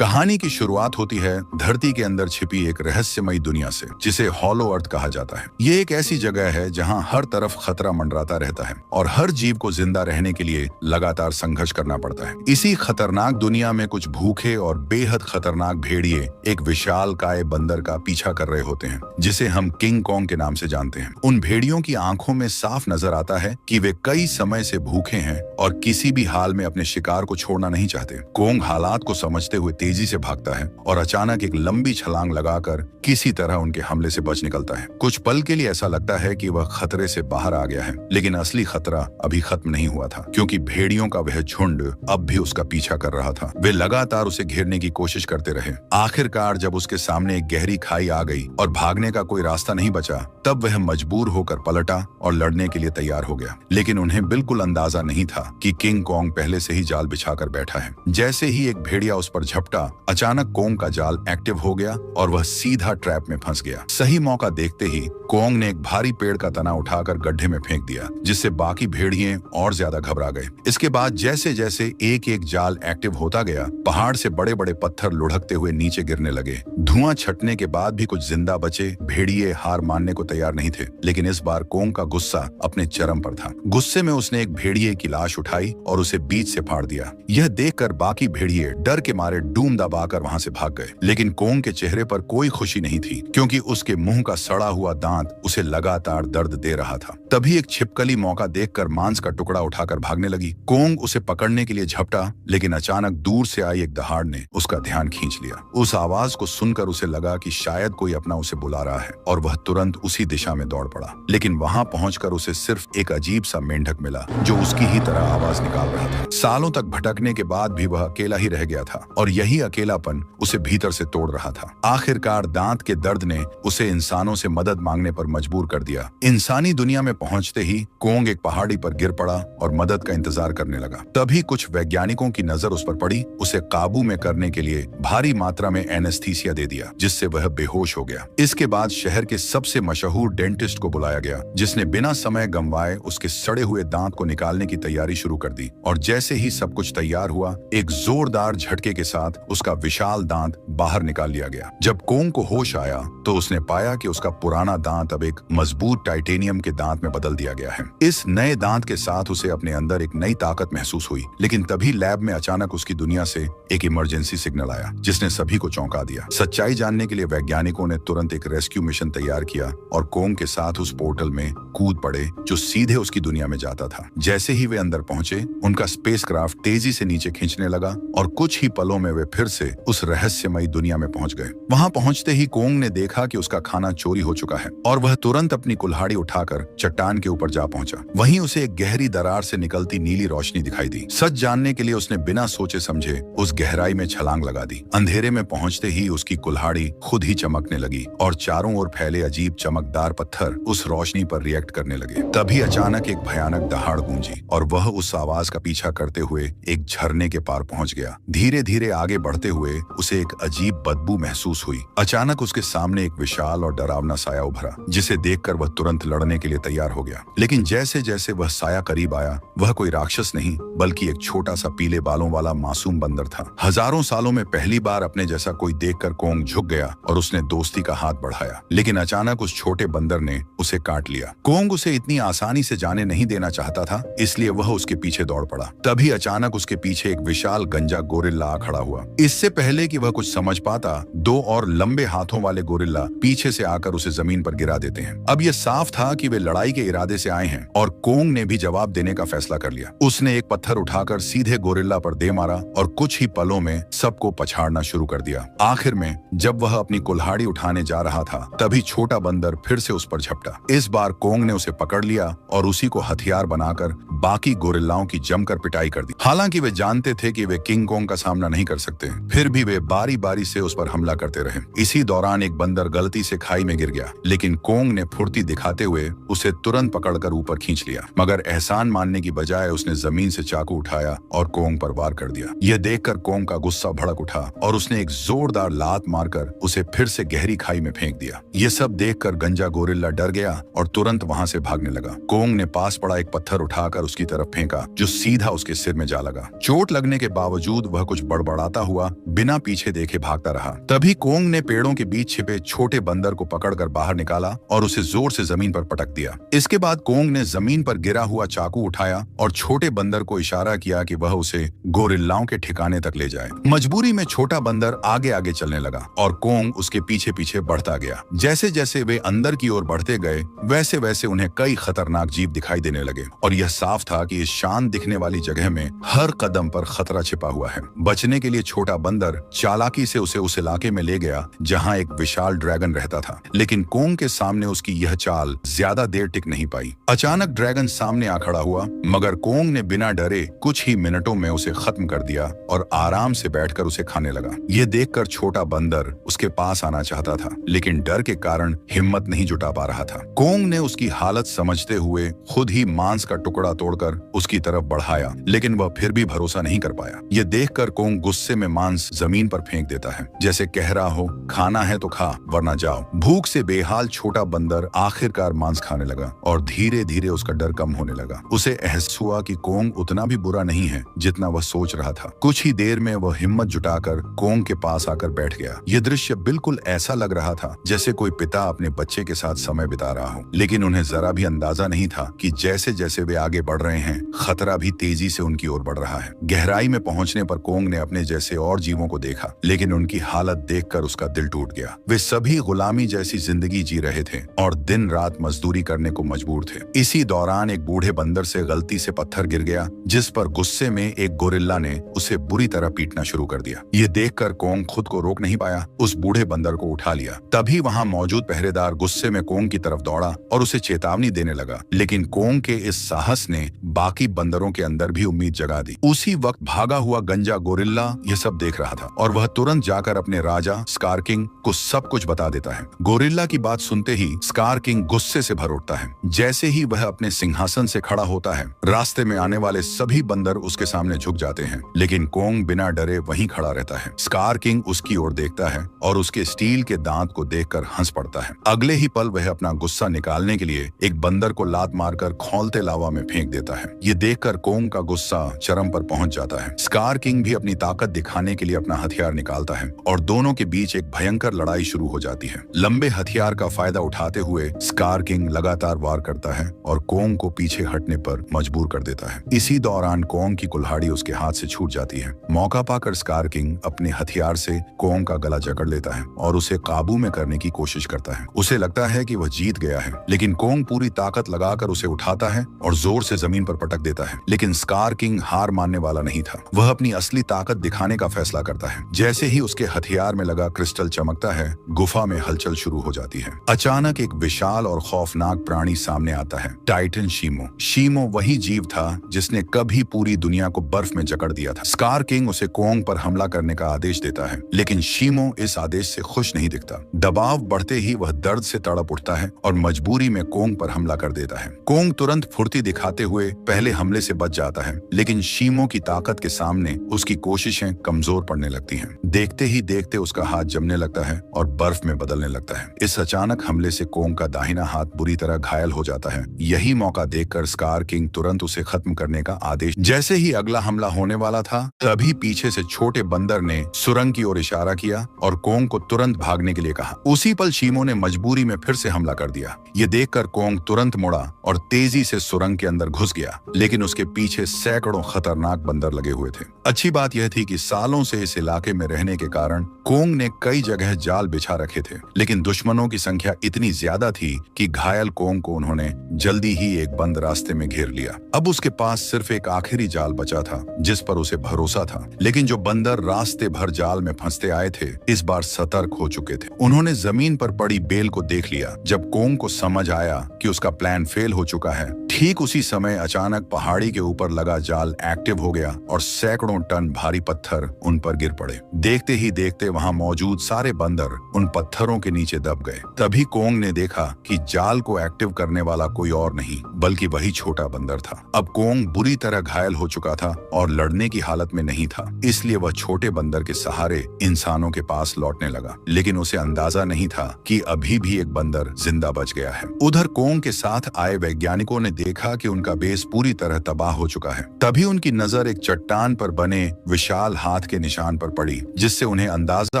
कहानी की शुरुआत होती है धरती के अंदर छिपी एक रहस्यमयी दुनिया से, जिसे हॉलो अर्थ कहा जाता है। ये एक ऐसी जगह है जहां हर तरफ खतरा मंडराता रहता है और हर जीव को जिंदा रहने के लिए लगातार संघर्ष करना पड़ता है। इसी खतरनाक दुनिया में कुछ भूखे और बेहद खतरनाक भेड़िए एक विशालकाय बंदर का पीछा कर रहे होते हैं, जिसे हम किंग कॉन्ग के नाम से जानते हैं। उन भेड़ियों की आंखों में साफ नजर आता है कि वे कई समय से भूखे हैं और किसी भी हाल में अपने शिकार को छोड़ना नहीं चाहते। कॉन्ग हालात को समझते हुए तेजी से भागता है और अचानक एक लंबी छलांग लगाकर किसी तरह उनके हमले से बच निकलता है। कुछ पल के लिए ऐसा लगता है कि वह खतरे से बाहर आ गया है, लेकिन असली खतरा अभी खत्म नहीं हुआ था, क्योंकि भेड़ियों का वह झुंड अब भी उसका पीछा कर रहा था। वे लगातार उसे घेरने की कोशिश करते रहे। आखिरकार जब उसके सामने एक गहरी खाई आ गई और भागने का कोई रास्ता नहीं बचा, तब वह मजबूर होकर पलटा और लड़ने के लिए तैयार हो गया। लेकिन उन्हें बिल्कुल अंदाजा नहीं था कि किंग कॉन्ग पहले से ही जाल बिछाकर बैठा है। जैसे ही एक भेड़िया उस पर झपटा, अचानक कॉन्ग का जाल एक्टिव हो गया और वह सीधा ट्रैप में फंस गया। सही मौका देखते ही कॉन्ग ने एक भारी पेड़ का तना उठाकर गड्ढे में फेंक दिया, जिससे बाकी भेड़िए और ज्यादा घबरा गए। इसके बाद जैसे जैसे एक एक जाल एक्टिव होता गया, पहाड़ से बड़े बड़े पत्थर लुढ़कते हुए नीचे गिरने लगे। धुआं छटने के बाद भी कुछ जिंदा बचे भेड़िए हार मानने को तैयार नहीं थे, लेकिन इस बार कॉन्ग का गुस्सा अपने चरम पर था। गुस्से में उसने एक भेड़िए की लाश उठाई और उसे बीच से फाड़ दिया। यह देखकर बाकी भेड़िए डर के मारे डूम दबाकर वहां से भाग गए, लेकिन कॉन्ग के चेहरे पर कोई खुशी नहीं थी, क्योंकि उसके मुंह का सड़ा हुआ दांत उसे लगातार दर्द दे रहा था। तभी एक छिपकली मौका देखकर मांस का टुकड़ा उठाकर भागने लगी। कॉन्ग उसे पकड़ने के लिए झपटा, लेकिन अचानक दूर से आई एक दहाड़ ने उसका ध्यान खींच लिया। उस आवाज को सुनकर उसे लगा कि शायद कोई अपना उसे बुला रहा है और वह तुरंत उसी दिशा में दौड़ पड़ा। लेकिन वहां पहुंचकर उसे सिर्फ एक अजीब सा मेंढक मिला, जो उसकी ही तरह आवाज निकाल रहा था। सालों तक भटकने के बाद भी वह अकेला ही रह गया था और यही अकेलापन उसे भीतर से तोड़ रहा था। आखिरकार दांत के दर्द ने उसे इंसानों से मदद मांगने पर मजबूर कर दिया। इंसानी दुनिया में पहुंचते ही कॉन्ग एक पहाड़ी पर गिर पड़ा और मदद का इंतजार करने लगा। तभी कुछ वैज्ञानिकों की नजर उस पर पड़ी। उसे काबू में करने के लिए भारी मात्रा में एनेस्थीसिया दे दिया, जिससे वह बेहोश हो गया। इसके बाद शहर के सबसे मशहूर डेंटिस्ट को बुलाया गया, जिसने बिना समय गंवाए उसके सड़े हुए दांत को निकालने की तैयारी शुरू कर दी। और जैसे ही सब कुछ तैयार हुआ, एक जोरदार झटके के साथ उसका विशाल दांत बाहर निकाल लिया गया। जब कॉन्ग को होश आया तो उसने पाया कि उसका पुराना दांत अब एक मजबूत टाइटेनियम के दांत में बदल दिया गया है। इस नए दांत के साथ उसे अपने अंदर एक नई ताकत महसूस हुई। लेकिन तभी लैब में अचानक उसकी दुनिया से एक इमरजेंसी सिग्नल आया, जिसने सभी को चौंका दिया। सच्चाई जानने के लिए वैज्ञानिकों ने तुरंत एक रेस्क्यू मिशन तैयार किया और कॉन्ग के साथ उस पोर्टल में कूद पड़े, जो सीधे उसकी दुनिया में जाता था। जैसे ही वे अंदर पहुंचे, उनका स्पेसक्राफ्ट तेजी से नीचे खींचने लगा और कुछ ही पलों में वे फिर से उस रहस्यमयी दुनिया में पहुंच गए। वहां पहुंचते ही कॉन्ग ने देखा कि उसका खाना चोरी हो चुका है और वह तुरंत अपनी कुल्हाड़ी उठाकर चट्टान के ऊपर जा पहुंचा। वहीं उसे एक गहरी दरार से निकलती नीली रोशनी दिखाई दी। सच जानने के लिए उसने बिना सोचे समझे उस गहराई में छलांग लगा दी। अंधेरे में पहुंचते ही उसकी कुल्हाड़ी खुद ही चमकने लगी और चारों ओर फैले अजीब चमकदार पत्थर उस रोशनी पर रिएक्ट करने लगे। तभी अचानक एक भयानक दहाड़ गूंजी और वह उस आवाज का पीछा करते हुए एक झरने के पार पहुंच गया। धीरे धीरे आगे बढ़ते हुए उसे एक अजीब बदबू महसूस हुई। अचानक उसके सामने एक विशाल और डरावना साया उभरा, जिसे देखकर वह तुरंत लड़ने के लिए तैयार हो गया। लेकिन जैसे जैसे वह साया करीब आया, वह कोई राक्षस नहीं बल्कि एक छोटा सा पीले बालों वाला मासूम बंदर था। हजारों सालों में पहली बार अपने जैसा कोई देखकर कॉन्ग झुक गया और उसने दोस्ती का हाथ बढ़ाया। लेकिन अचानक उस छोटे बंदर ने उसे काट लिया। कॉन्ग उसे इतनी आसानी से जाने नहीं देना चाहता था, इसलिए वह उसके पीछे दौड़ पड़ा। तभी अचानक उसके पीछे एक विशाल गंजा गोरिल्ला आ खड़ा हुआ। इससे पहले कि वह कुछ समझ पाता, दो और लंबे हाथों वाले गोरिल्ला पीछे से आकर उसे जमीन पर गिरा देते हैं। अब यह साफ था कि वे लड़ाई के इरादे से आए हैं और कॉन्ग ने भी जवाब देने का फैसला कर लिया। उसने एक पत्थर उठाकर सीधे गोरिल्ला पर दे मारा और कुछ ही पलों में सबको पछाड़ना शुरू कर दिया। आखिर में जब वह अपनी कुल्हाड़ी उठाने जा रहा था, तभी छोटा बंदर फिर से उस पर झपटा। इस बार कॉन्ग ने उसे पकड़ लिया और उसी को हथियार बनाकर बाकी गोरिल्लाओं की जमकर पिटाई कर दी। हालांकि वे जानते थे कि वे किंग कॉन्ग का सामना नहीं कर सकते, फिर भी वे बारी बारी से उस पर हमला करते रहे। इसी दौरान एक बंदर गलती से खाई में गिर गया, लेकिन कॉन्ग ने फुर्ती दिखाते हुए उसे तुरंत पकड़कर ऊपर खींच लिया। मगर एहसान मानने की बजाय उसने जमीन से चाकू उठाया और कॉन्ग पर वार कर दिया। यह देखकर कॉन्ग का गुस्सा भड़क उठा और उसने एक जोरदार लात मारकर उसे फिर से गहरी खाई में फेंक दिया। ये सब देखकर गंजा गोरिल्ला डर गया और तुरंत वहां से भागने लगा। कॉन्ग ने पास पड़ा एक पत्थर उठाकर उसकी तरफ फेंका, जो सीधा उसके सिर में जा लगा। चोट लगने के बावजूद वह कुछ बड़बड़ाता हुआ बिना पीछे देखे भागता रहा। तभी कोंग ने पेड़ों के बीच छिपे छोटे बंदर को पकड़कर बाहर निकाला और उसे जोर से जमीन पर पटक दिया। इसके बाद कोंग ने जमीन पर गिरा हुआ चाकू उठाया और छोटे बंदर को इशारा किया कि वह उसे गोरिल्लाओं के ठिकाने तक ले जाए। मजबूरी में छोटा बंदर आगे आगे चलने लगा और कोंग उसके पीछे पीछे बढ़ता गया। जैसे जैसे वे अंदर की ओर बढ़ते गए वैसे वैसे उन्हें कई खतरनाक जीव दिखाई देने लगे और यह साफ था कि इस शांत दिखने वाली जगह में हर कदम पर खतरा छिपा हुआ है। बचने के लिए छोटा बंदर चालाकी से उसे उस इलाके में ले गया जहां एक विशाल ड्रैगन रहता था, लेकिन कोंग के सामने उसकी यह चाल ज्यादा देर टिक नहीं पाई। अचानक ड्रैगन सामने आ खड़ा हुआ, मगर कोंग ने बिना डरे कुछ ही मिनटों में उसे खत्म कर दिया और आराम से बैठकर उसे खाने लगा। यह देखकर छोटा बंदर उसके पास आना चाहता था, लेकिन डर के कारण हिम्मत नहीं जुटा पा रहा था। कोंग ने उसकी हालत समझते हुए खुद ही मांस का टुकड़ा तोड़कर उसकी तरफ बढ़ाया, लेकिन वह फिर भी भरोसा नहीं कर पाया। यह देखकर कोंग गुस्से में मांस जमीन पर फेंक देता है, जैसे कह रहा हो, खाना है तो खा वरना जाओ। भूख से बेहाल छोटा बंदर आखिरकार मांस खाने लगा और धीरे धीरे उसका डर कम होने लगा। उसे एहसास हुआ कि कोंग उतना भी बुरा नहीं है जितना वह सोच रहा था। कुछ ही देर में वह हिम्मत जुटाकर कोंग के पास आकर बैठ गया। यह दृश्य बिल्कुल ऐसा लग रहा था जैसे कोई पिता अपने बच्चे के साथ समय बिता रहा हो, लेकिन उन्हें जरा भी अंदाजा नहीं था कि जैसे जैसे वे आगे बढ़ रहे हैं खतरा भी तेजी से उनकी ओर बढ़ रहा है। गहराई में पहुंचने पर कोंग ने अपने जैसे और जीवों को देखा, लेकिन उनकी हालत देखकर उसका दिल टूट गया। वे सभी गुलामी जैसी जिंदगी जी रहे थे और दिन रात मजदूरी करने को मजबूर थे। इसी दौरान एक बूढ़े बंदर से गलती से पत्थर गिर गया, जिस पर गुस्से में एक गोरिल्ला ने उसे बुरी तरह पीटना शुरू कर दिया। ये देखकर कोंग खुद को रोक नहीं पाया, उस बूढ़े बंदर को उठा लिया। तभी वहां मौजूद पहरेदार गुस्से में कोंग की तरफ दौड़ा और उसे चेतावनी देने लगा, लेकिन कोंग के इस साहस ने बाकी बंदरों के अंदर भी उम्मीद जगा दी। उसी वक्त भागा हुआ गंजा गोरिल्ला यह सब देख रहा था और वह तुरंत जाकर अपने राजा स्कार किंग को सब कुछ बता देता है। गोरिल्ला की बात सुनते ही स्कार किंग गुस्से से भर उठता है। जैसे ही वह अपने सिंहासन से खड़ा होता है, रास्ते में आने वाले सभी बंदर उसके सामने झुक जाते हैं, लेकिन कोंग बिना डरे वहीं खड़ा रहता है। स्कार किंग उसकी ओर देखता है और उसके स्टील के दांत को देखकर हंस पड़ता है। अगले ही पल वह अपना गुस्सा निकालने के लिए एक बंदर को लात मारकर खौलते लावा में फेंक देता है। ये देखकर कोंग का गुस्सा चरम पर पहुंच जाता है। स्कार किंग भी अपनी ताकत दिखाने के लिए अपना हथियार निकालता है और दोनों के बीच एक भयंकर लड़ाई शुरू हो जाती है। लंबे हथियार का फायदा उठाते हुए स्कार किंग लगातार वार करता है और कोंग को पीछे हटने पर मजबूर कर देता है। इसी दौरान कोंग की कुल्हाड़ी उसके हाथ से छूट जाती है। मौका पाकर स्कार किंग अपने हथियार से कोंग का गला जकड़ लेता है और उसे काबू में करने की कोशिश करता है। उसे लगता है कि वह जीत गया है, लेकिन कोंग पूरी ताकत लगाकर उसे उठाता है और जोर से जमीन पर पटक देता है। लेकिन स्कार किंग हार मानने वाला नहीं था। वह अपनी असली ताकत दिखाने का फैसला करता है। जैसे ही उसके हथियार में लगा क्रिस्टल चमकता है, गुफा में हलचल शुरू हो जाती है। अचानक एक विशाल और खौफनाक प्राणी सामने आता है, टाइटन शीमो। शीमो वही जीव था जिसने कभी पूरी दुनिया को बर्फ में जकड़ दिया था। स्कार किंग उसे कोंग पर हमला करने का आदेश देता है, लेकिन शीमो इस आदेश से खुश नहीं दिखता। दबाव बढ़ते ही वह दर्द से तड़प उठता है और मजबूरी में कोंग पर हमला कर देता है। कोंग तुरंत फुर्ती दिखाते हुए पहले हमले से बच जाता है, लेकिन शीमो की ताकत के सामने उसकी कोशिशें कमजोर पड़ने लगती हैं। देखते ही देखते उसका हाथ जमने लगता है और बर्फ में बदलने लगता है। इस अचानक हमले से कोंग का दाहिना हाथ बुरी तरह घायल हो जाता है। यही मौका देखकर स्कार किंग तुरंत उसे खत्म करने का आदेश। जैसे ही अगला हमला होने वाला था, तभी पीछे से छोटे बंदर ने सुरंग की ओर इशारा किया और कोंग को तुरंत भागने के लिए कहा। उसी पल शीमो ने मजबूरी में फिर से हमला कर दिया। ये देखकर कोंग तुरंत मुड़ा और तेजी से सुरंग के अंदर घुस गया, लेकिन उसके पीछे सैकड़ों खतरनाक बंदर लगे हुए थे। अच्छी बात यह थी कि सालों से इस इलाके में रहने के कारण कोंग ने कई जगह जाल बिछा रखे थे, लेकिन दुश्मनों की संख्या इतनी ज्यादा थी कि घायल कोंग को उन्होंने जल्दी ही एक बंद रास्ते में घेर लिया। अब उसके पास सिर्फ एक आखिरी जाल बचा था जिस पर उसे भरोसा था, लेकिन जो बंदर रास्ते भर जाल में फंसते आए थे इस बार सतर्क हो चुके थे। उन्होंने जमीन पर पड़ी बेल को देख लिया। जब कोंग को समझ आया कि उसका प्लान फेल हो चुका है, ठीक उसी समय अचानक पहाड़ी के ऊपर लगा जाल एक्टिव हो गया और सैकड़ों टन भारी पत्थर उन पर गिर पड़े। देखते ही देखते वहां मौजूद सारे बंदर उन पत्थरों के नीचे दब गए। तभी कोंग ने देखा कि जाल को एक्टिव करने वाला कोई और नहीं बल्कि वही छोटा बंदर था। अब कोंग बुरी तरह घायल हो चुका था और लड़ने की हालत में नहीं था, इसलिए वह छोटे बंदर के सहारे इंसानों के पास लौटने लगा, लेकिन उसे अंदाजा नहीं था कि अभी भी एक बंदर जिंदा बच गया है। उधर कोंग के साथ आए वैज्ञानिकों ने देखा कि उनका बेस पूरी तरह तबाह हो चुका है। तभी उनकी नजर एक चट्टान पर बने विशाल हाथ के निशान पर पड़ी, जिससे उन्हें अंदाजा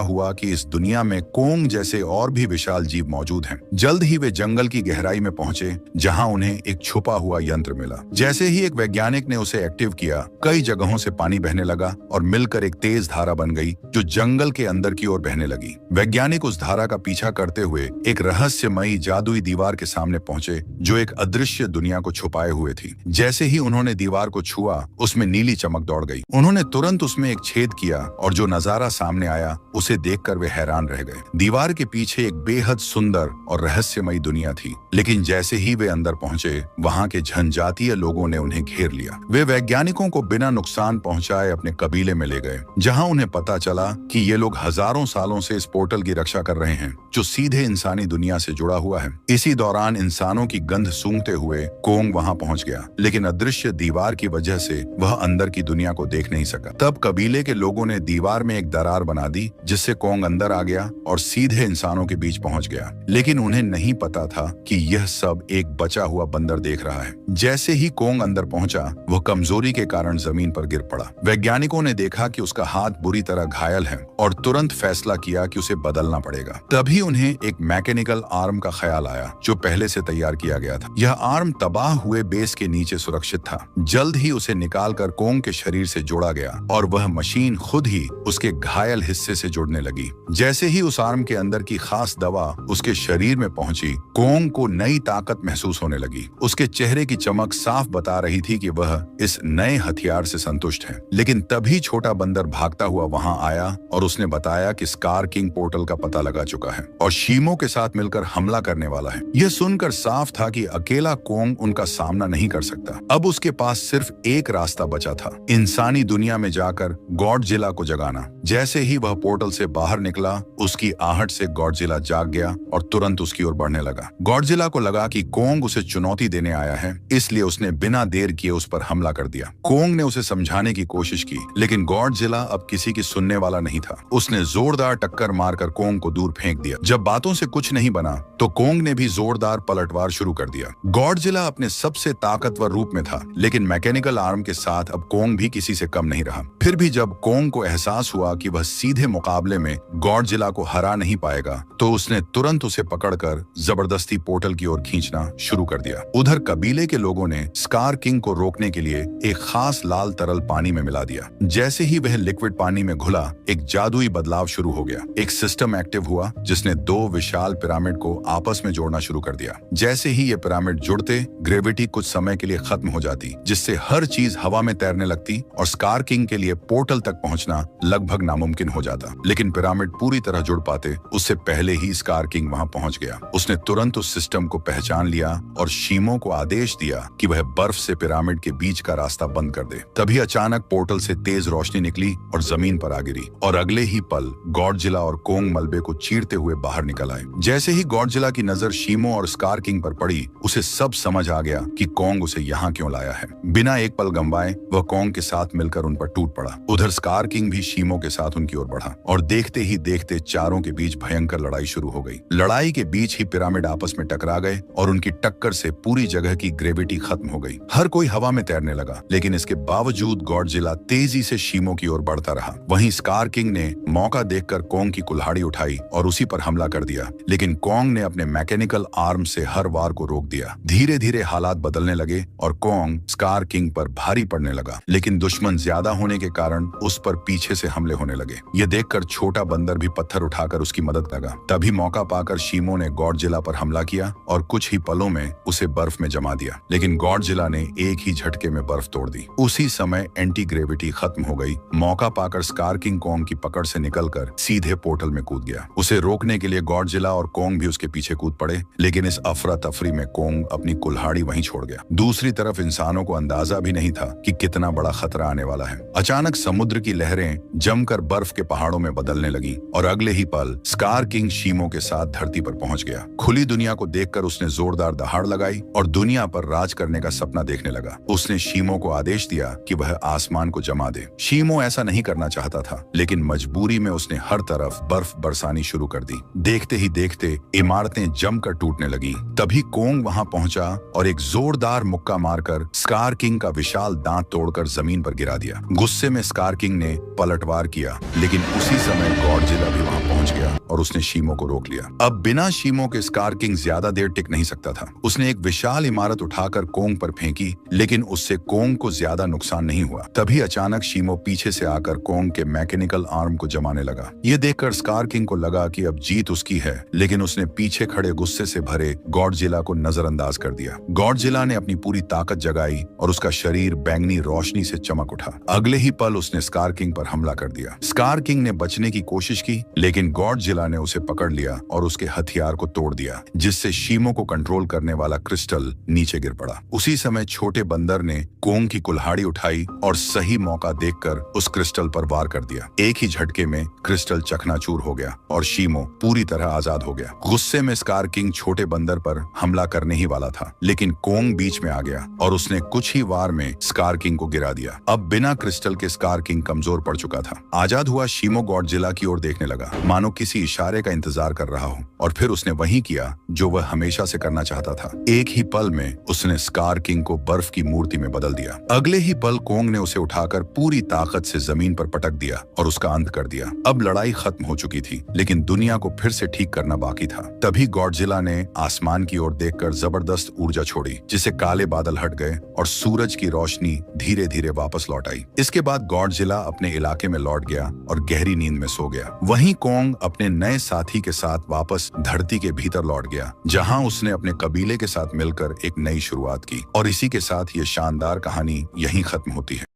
हुआ कि इस दुनिया में कोंग जैसे और भी विशाल जीव मौजूद हैं। जल्द ही वे जंगल की गहराई में पहुंचे, जहां उन्हें एक छुपा हुआ यंत्र मिला। जैसे ही एक वैज्ञानिक ने उसे एक्टिव किया, कई जगहों से पानी बहने लगा और मिलकर एक तेज धारा बन गई, जो जंगल के अंदर की ओर बहने लगी। वैज्ञानिक उस धारा का पीछा करते हुए एक रहस्यमयी जादुई दीवार के सामने पहुंचे, जो एक अदृश्य दुनिया को छुपाए हुए थी। जैसे ही उन्होंने दीवार को छुआ, उसमें नीली चमक दौड़ गई। उन्होंने तुरंत उसमें एक छेद किया और जो नजारा सामने आया, उसे देखकर वे हैरान रह गए। दीवार के पीछे एक बेहद सुंदर और रहस्यमयी दुनिया थी, लेकिन जैसे ही वे अंदर पहुंचे, वहां के जनजातीय लोगों ने उन्हें घेर लिया। वे वैज्ञानिकों को बिना नुकसान पहुंचाए अपने कबीले में ले गए, जहां उन्हें पता चला कि ये लोग हजारों सालों से इस पोर्टल की रक्षा कर रहे हैं, जो सीधे इंसानी दुनिया से जुड़ा हुआ है। इसी दौरान इंसानों की गंध सूंघते हुए कोंग वहां पहुंच गया, लेकिन अदृश्य दीवार की वजह से वह अंदर की दुनिया को देख नहीं सका। तब कबीले के लोगों ने दीवार में एक दरार बना दी, जिससे कोंग अंदर आ गया और सीधे इंसानों के बीच पहुंच गया। लेकिन उन्हें नहीं पता था कि यह सब एक बचा हुआ बंदर देख रहा है। जैसे ही कोंग अंदर पहुंचा, वह कमजोरी के कारण जमीन पर गिर पड़ा। वैज्ञानिकों ने देखा कि उसका हाथ बुरी तरह घायल है और तुरंत फैसला किया कि उसे बदलना पड़ेगा। तभी उन्हें एक मैकेनिकल आर्म का ख्याल आया, जो पहले से तैयार किया गया था। यह आर्म तबाह हुए बेस के नीचे सुरक्षित था। जल्द ही उसे निकालकर कोंग के शरीर से जोड़ा गया और वह मशीन खुद ही उसके घायल हिस्से से जुड़ने लगी। जैसे ही उस आर्म के अंदर की खास दवा उसके शरीर में पहुंची, कोंग को नई ताकत महसूस होने लगी। उसके चेहरे की चमक साफ बता रही थी कि वह इस नए हथियार से संतुष्ट है। लेकिन तभी छोटा बंदर भागता हुआ वहां आया और उसने बताया कि स्कार किंग पोर्टल का पता लगा चुका है और शीमो के साथ मिलकर हमला करने वाला है। यह सुनकर साफ था कि अकेला कोंग उनका सामना नहीं कर सकता। अब उसके पास सिर्फ एक रास्ता बचा था, इंसानी दुनिया में जाकर गॉडजिला को जगाना। जैसे ही वह पोर्टल से बाहर निकला, उसकी आहट से गॉडजिला जाग गया और तुरंत उसकी ओर बढ़ने लगा। गॉडजिला को लगा कि कोंग उसे चुनौती देने आया है, इसलिए उसने बिना देर किए उस पर हमला कर दिया। कोंग ने उसे समझाने की कोशिश की, लेकिन गॉडजिला अब किसी की सुनने वाला नहीं था। उसने जोरदार टक्कर मारकर कोंग को दूर फेंक दिया। जब बातों से कुछ नहीं बना, तो कोंग ने भी जोरदार पलटवार शुरू कर दिया। गॉडजिला अपने सबसे ताकतवर रूप में था, लेकिन मैकेनिकल आर्म के साथ अब कोंग भी किसी से कम नहीं रहा। फिर भी जब कोंग को एहसास हुआ कि वह सीधे मुकाबले में गॉडजिला को हरा नहीं पाएगा, तो उसने तुरंत उसे पकड़कर जबरदस्ती पोर्टल की ओर खींचना शुरू कर दिया। उधर कबीले के लोगों ने स्कार किंग को रोकने के लिए एक खास लाल तरल पानी में मिला दिया। जैसे ही वह लिक्विड पानी में घुला, एक जादुई बदलाव शुरू हो गया। एक सिस्टम एक्टिव हुआ, जिसने दो विशाल पिरामिड को आपस में जोड़ना शुरू कर दिया। जैसे ही ये पिरामिड जुड़ते, ग्रेविटी कुछ समय के लिए खत्म हो जाती, जिससे हर चीज हवा में तैरने लगती और स्कार किंग के लिए पोर्टल तक पहुंचना लगभग नामुमकिन हो जाता। लेकिन पिरामिड पूरी तरह जुड़ पाते उससे पहले ही स्कार किंग वहां पहुंच गया। उसने तुरंत उस सिस्टम को पहचान लिया और शीमो को आदेश दिया कि वह बर्फ से पिरामिड के बीच का रास्ता बंद कर दे। तभी अचानक पोर्टल से तेज रोशनी निकली और जमीन पर आ गिरी, और अगले ही पल गॉडजिला और कोंग मलबे को चीरते हुए बाहर निकल आए। जैसे ही गॉडजिला की नजर शीमो और स्कार किंग पर पड़ी, उसे सब समझ आ गया कि कोंग उसे यहाँ क्यों लाया है। बिना एक पल गंवाए वह कोंग के साथ मिलकर उन पर टूट पड़ा। उधर स्कार किंग भी शीमो के साथ उनकी ओर बढ़ा और देखते ही देखते चारों के बीच भयंकर लड़ाई शुरू हो गई। लड़ाई के बीच ही पिरामिड आपस में टकरा गए और उनकी टक्कर से पूरी जगह की ग्रेविटी खत्म हो गई। हर कोई हवा में तैरने लगा, लेकिन इसके बावजूद गॉडजिला तेजी से शीमो की ओर बढ़ता रहा। वहीं स्कार किंग ने मौका देखकर कोंग की कुल्हाड़ी उठाई और उसी पर हमला कर दिया, लेकिन कोंग ने अपने मैकेनिकल आर्म से हर वार को रोक दिया। धीरे धीरे हालात बदलने लगे और कोंग स्कार किंग पर भारी पड़ने लगा, लेकिन दुश्मन ज्यादा होने के कारण उस पर पीछे से हमले होने लगे। ये देखकर छोटा बंदर भी पत्थर उठाकर उसकी मदद लगा। तभी मौका पाकर शीमो ने गॉडजिला पर हमला किया और कुछ ही पलों में उसे बर्फ में जमा दिया, लेकिन गॉडजिला ने एक ही झटके में बर्फ तोड़ दी। उसी समय एंटी ग्रेविटी खत्म हो गई। मौका पाकर स्कार किंग कोंग की पकड़ से निकलकर सीधे पोर्टल में कूद गया। उसे रोकने के लिए गॉडजिला और कोंग भी उसके पीछे कूद पड़े, लेकिन इस अफरा तफरी में कोंग अपनी कुल्हाड़ी वहीं छोड़ गया। दूसरी तरफ इंसानों को अंदाजा भी नहीं था कि कितना बड़ा खतरा आने वाला है। अचानक समुद्र की लहरें जमकर बर्फ के पहाड़ों में बदलने लगी और अगले ही पल स्कार किंग शीमो के साथ धरती पर पहुंच गया। खुली दुनिया को देखकर उसने जोरदार दहाड़ लगाई और दुनिया पर राज करने का सपना देखने लगा। उसने शीमो को आदेश दिया कि वह आसमान को जमा दे। शीमो ऐसा नहीं करना चाहता था, लेकिन मजबूरी में उसने हर तरफ बर्फ बरसानी शुरू कर दी। देखते ही देखते इमारतें जमकर टूटने लगी। तभी कोंग वहां पहुंचा और एक जोरदार मुक्का मारकर स्कार किंग का विशाल दांत तोड़कर जमीन पर गिरा दिया। गुस्से में स्कार किंग ने पलटवार किया, लेकिन उसी समय गॉडजिला भी वहां पहुंच गया और उसने शीमो को रोक लिया। अब बिना शीमो के स्कार किंग ज्यादा देर टिक नहीं सकता था। उसने एक विशाल इमारत उठाकर कोंग पर फेंकी, लेकिन उससे कोंग को ज्यादा नुकसान नहीं हुआ। तभी अचानक शीमो पीछे से आकर कोंग के मैकेनिकल आर्म को जमाने लगा। ये देखकर स्कार किंग को लगा कि अब जीत उसकी है, लेकिन उसने पीछे खड़े गुस्से से भरे गॉडजिला को नजरअंदाज कर दिया। गॉडजिला ने अपनी पूरी ताकत जगाई और उसका शरीर बैंगनी रोशनी से चमक उठा। अगले ही पल उसने स्कार किंग पर हमला कर दिया। स्कार किंग ने बचने की कोशिश की, लेकिन गॉडजिला ने उसे पकड़ लिया और उसके हथियार को तोड़ दिया, जिससे शीमो को कंट्रोल करने वाला क्रिस्टल नीचे गिर पड़ा। उसी समय छोटे बंदर ने कोंग की कुल्हाड़ी उठाई और सही मौका देखकर उस क्रिस्टल पर वार कर दिया। एक ही झटके में क्रिस्टल चकनाचूर हो गया और शीमो पूरी तरह आजाद हो गया। गुस्से में स्कार किंग छोटे बंदर पर हमला करने ही वाला था, लेकिन कोंग बीच में आ गया और उसने कुछ ही वार में स्कार किंग को गिरा दिया। अब बिना क्रिस्टल के स्कार किंग कमजोर पड़ चुका था। आजाद हुआ शीमो गॉडजिला की ओर देखने लगा, मानो किसी इशारे का इंतजार कर रहा हो, और फिर उसने वही किया जो वह हमेशा से करना चाहता था। एक ही पल में उसने स्कार किंग को बर्फ की मूर्ति में बदल दिया। अगले ही पल कोंग ने उसे उठाकर पूरी ताकत से जमीन पर पटक दिया और उसका अंत कर दिया। अब लड़ाई खत्म हो चुकी थी, लेकिन दुनिया को फिर से ठीक करना बाकी था। तभी गॉडजिला ने आसमान की ओर देखकर जबरदस्त ऊर्जा छोड़ी, जिससे काले बादल हट गए और सूरज की रोशनी धीरे धीरे वापस लौट आई। इसके बाद गॉडजिला अपने इलाके में लौट गया और गहरी नींद में सो गया। वहीं कोंग अपने नए साथी के साथ वापस धरती के भीतर लौट गया, जहां उसने अपने कबीले के साथ मिलकर एक नई शुरुआत की। और इसी के साथ ये शानदार कहानी यहीं खत्म होती है।